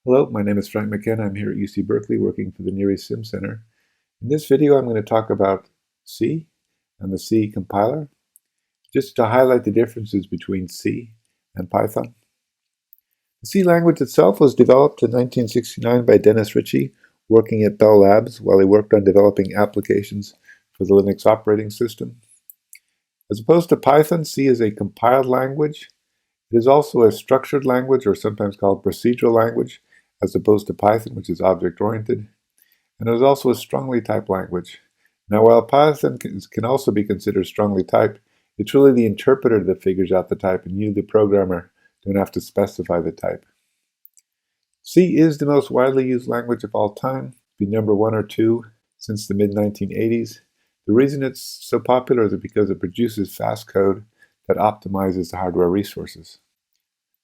Hello, my name is Frank McKenna. I'm here at UC Berkeley working for the Near East Sim Center. In this video, I'm going to talk about C and the C compiler, just to highlight the differences between C and Python. The C language itself was developed in 1969 by Dennis Ritchie, working at Bell Labs while he worked on developing applications for the Linux operating system. As opposed to Python, C is a compiled language. It is also a structured language, or sometimes called procedural language, as opposed to Python, which is object-oriented. And it is also a strongly typed language. Now, while Python can also be considered strongly typed, it's really the interpreter that figures out the type, and you, the programmer, don't have to specify the type. C is the most widely used language of all time, be number 1 or 2 since the mid-1980s. The reason it's so popular is because it produces fast code that optimizes the hardware resources.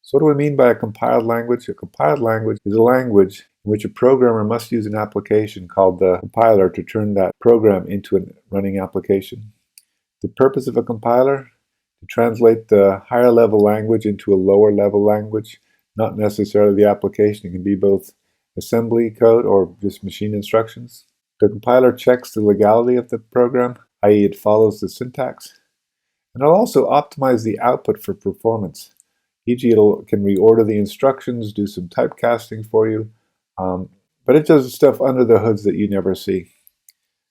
So what do we mean by a compiled language? A compiled language is a language in which a programmer must use an application called the compiler to turn that program into a running application. The purpose of a compiler? To translate the higher level language into a lower level language, not necessarily the application. It can be both assembly code or just machine instructions. The compiler checks the legality of the program, i.e. it follows the syntax. And it'll also optimize the output for performance. E.g., it can reorder the instructions, do some typecasting for you, but it does stuff under the hoods that you never see.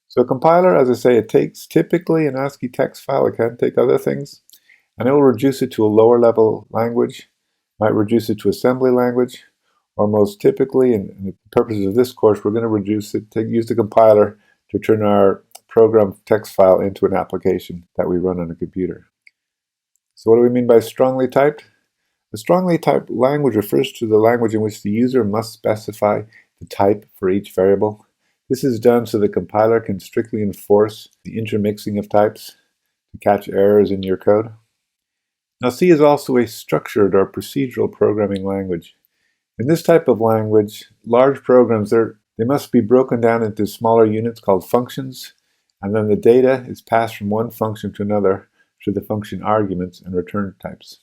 So a compiler, as I say, it takes typically an ASCII text file. It can take other things, and it will reduce it to a lower level language, might reduce it to assembly language, or most typically, and the purposes of this course, we're going to reduce it to use the compiler to turn our program text file into an application that we run on a computer. So what do we mean by strongly typed? A strongly typed language refers to the language in which the user must specify the type for each variable. This is done so the compiler can strictly enforce the intermixing of types to catch errors in your code. Now, C is also a structured or procedural programming language. In this type of language, large programs, they must be broken down into smaller units called functions, and then the data is passed from one function to another through the function arguments and return types.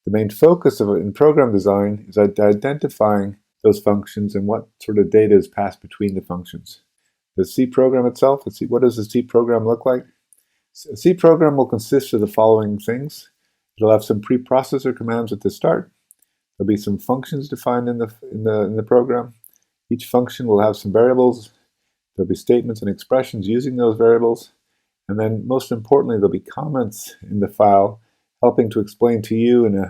The main focus of it in program design is identifying those functions and what sort of data is passed between the functions. The C program itself, let's see, what does the C program look like? A C program will consist of the following things. It'll have some preprocessor commands at the start. There'll be some functions defined in the program. Each function will have some variables. There'll be statements and expressions using those variables. And then most importantly, there'll be comments in the file helping to explain to you in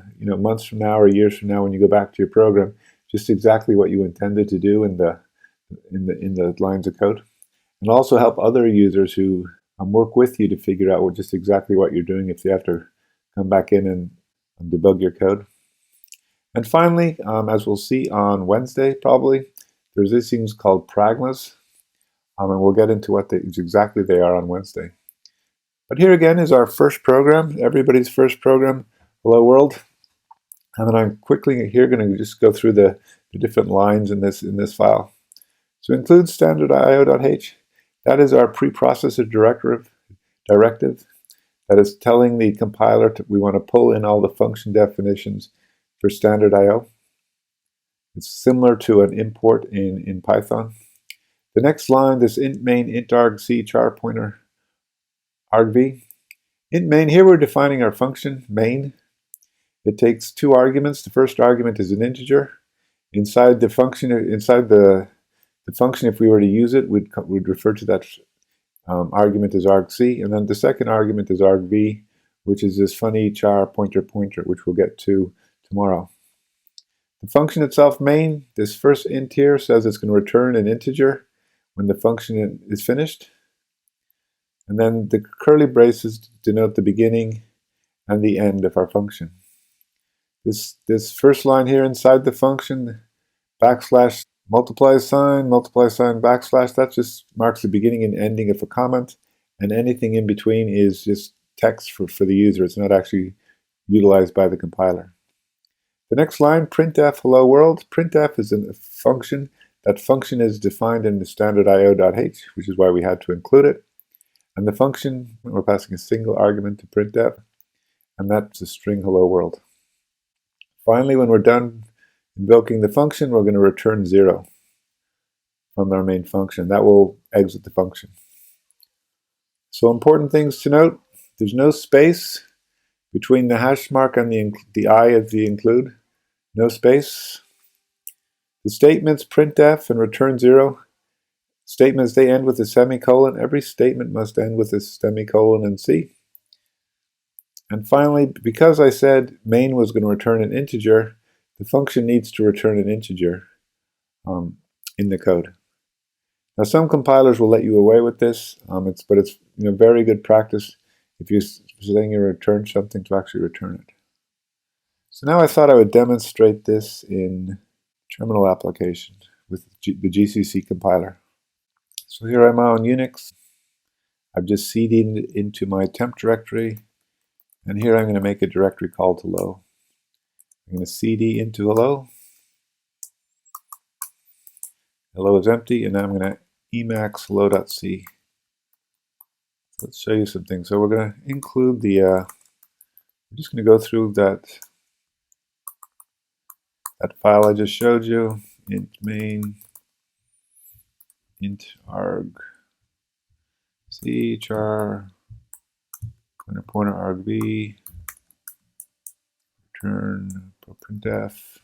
months from now or years from now when you go back to your program just exactly what you intended to do in the lines of code, and also help other users who work with you to figure out just exactly what you're doing if they have to come back in and debug your code. And finally, as we'll see on Wednesday probably, there's these things called pragmas, and we'll get into what exactly they are on Wednesday. But here again is our first program, everybody's first program, Hello World. And then I'm quickly here going to just go through the different lines in this file. So include standard io.h. That is our preprocessor directive that is telling the compiler we want to pull in all the function definitions for standard IO. It's similar to an import in Python. The next line, this int main int argc char pointer argv. Int main, here we're defining our function main. It takes 2 arguments. The first argument is an integer. Inside the function, if we were to use it, we'd refer to that argument as argc, and then the second argument is argv, which is this funny char pointer, which we'll get to tomorrow. The function itself, main, this first int here says it's going to return an integer when the function is finished. And then the curly braces denote the beginning and the end of our function. This first line here inside the function, backslash multiply sign, backslash, that just marks the beginning and ending of a comment, and anything in between is just text for the user. It's not actually utilized by the compiler. The next line, printf hello world. Printf is a function. That function is defined in the standard io.h, which is why we had to include it. And the function, we're passing a single argument to printf, and that's a string hello world. Finally, when we're done Invoking the function, we're going to return 0 from our main function. That will exit the function. So important things to note: there's no space between the hash mark and the I of the include. No space. The statements printf and return 0. Statements, they end with a semicolon. Every statement must end with a semicolon in C. And finally, because I said main was going to return an integer, the function needs to return an integer in the code. Now, some compilers will let you away with this, but it's very good practice if you're saying you return something to actually return it. So now I thought I would demonstrate this in terminal application with the GCC compiler. So here I'm on Unix. I've just cd'd into my temp directory, and here I'm going to make a directory called hello. I'm going to cd into hello. Hello is empty, and now I'm going to emacs hello.c. Let's show you some things. So we're going to include the, we're just going to go through that file I just showed you, int main, int arg, c char, pointer argv, return printf,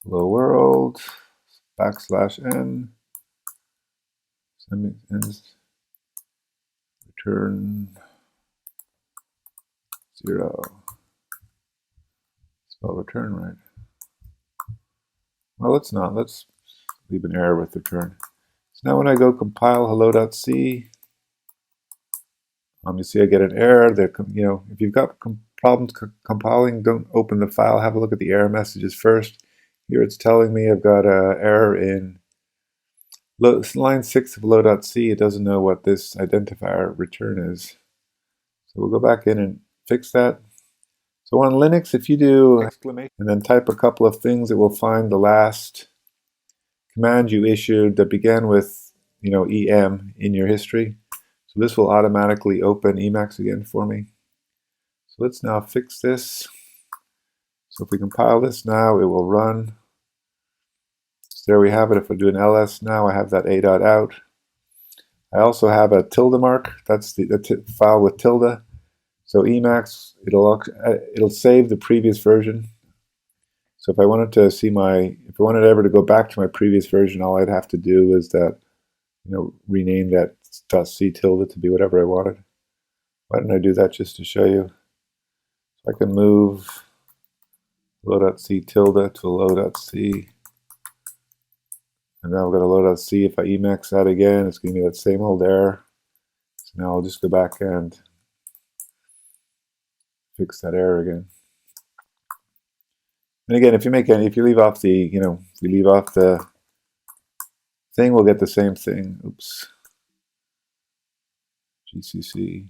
hello world, \n, return 0. Spell return right. Well, let's not. Let's leave an error with return. So now when I go compile hello.c, you see I get an error. If you've got problems compiling, don't open the file. Have a look at the error messages first. Here it's telling me I've got an error in line 6 of hello.c. It doesn't know what this identifier return is. So we'll go back in and fix that. So on Linux, if you do exclamation and then type a couple of things, it will find the last command you issued that began with em in your history. So this will automatically open Emacs again for me. So let's now fix this. So if we compile this now, it will run. So there we have it. If I do an ls now, I have that a.out. I also have a tilde mark. That's the file with tilde. So Emacs, it'll save the previous version. So if I wanted to see if I wanted ever to go back to my previous version, all I'd have to do is rename that .c tilde to be whatever I wanted. Why don't I do that just to show you? So I can move hello.c tilde to hello.c. And now I've got hello.c. If I Emacs that again, it's going to be that same old error. So now I'll just go back and fix that error again. And again, if you leave off the thing, we'll get the same thing. Oops. GCC.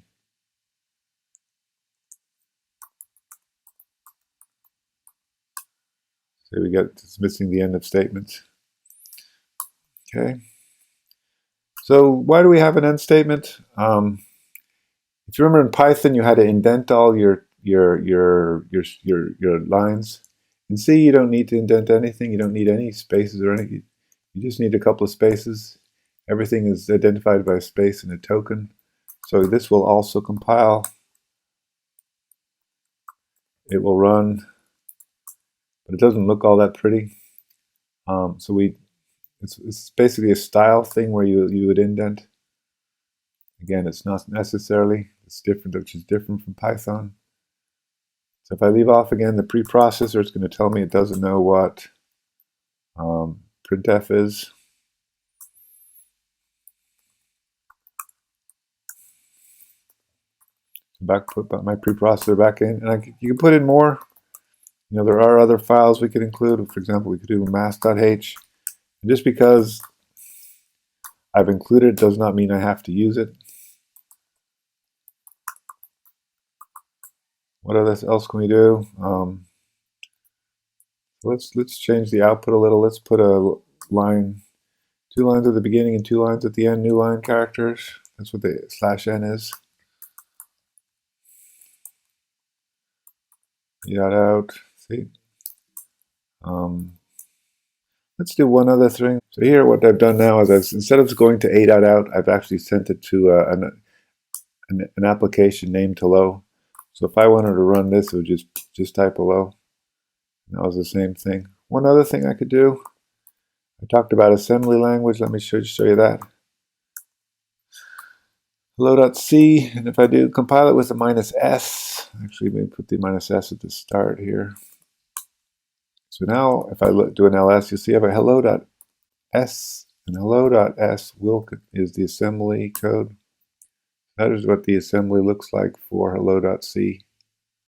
So it's missing the end of statements. Okay. So why do we have an end statement? If you remember in Python, you had to indent all your lines. In C, you don't need to indent anything. You don't need any spaces or anything. You just need a couple of spaces. Everything is identified by a space and a token. So this will also compile. It will run, but it doesn't look all that pretty. It's basically a style thing where you would indent. Again, it's not necessarily. It's different, which is different from Python. So if I leave off again the preprocessor, it's going to tell me it doesn't know what printf is. Put my preprocessor back in, and you can put in more. There are other files we could include. For example, we could do mass.h. Just because I've included it does not mean I have to use it. What else can we do? Let's change the output a little. Let's put a line, 2 lines at the beginning and 2 lines at the end, new line characters. That's what the /n is. out. See? Let's do one other thing. So here what I've done now is instead of going to a.out, I've actually sent it to an application named hello. So if I wanted to run this, it would just type hello. And that was the same thing. One other thing I could do, I talked about assembly language. Let me show you that. Hello.c, and if I do compile it with a -s, actually maybe put the -s at the start here. So now if I do an ls, you'll see I have a hello.s, and hello.s is the assembly code. That is what the assembly looks like for hello.c.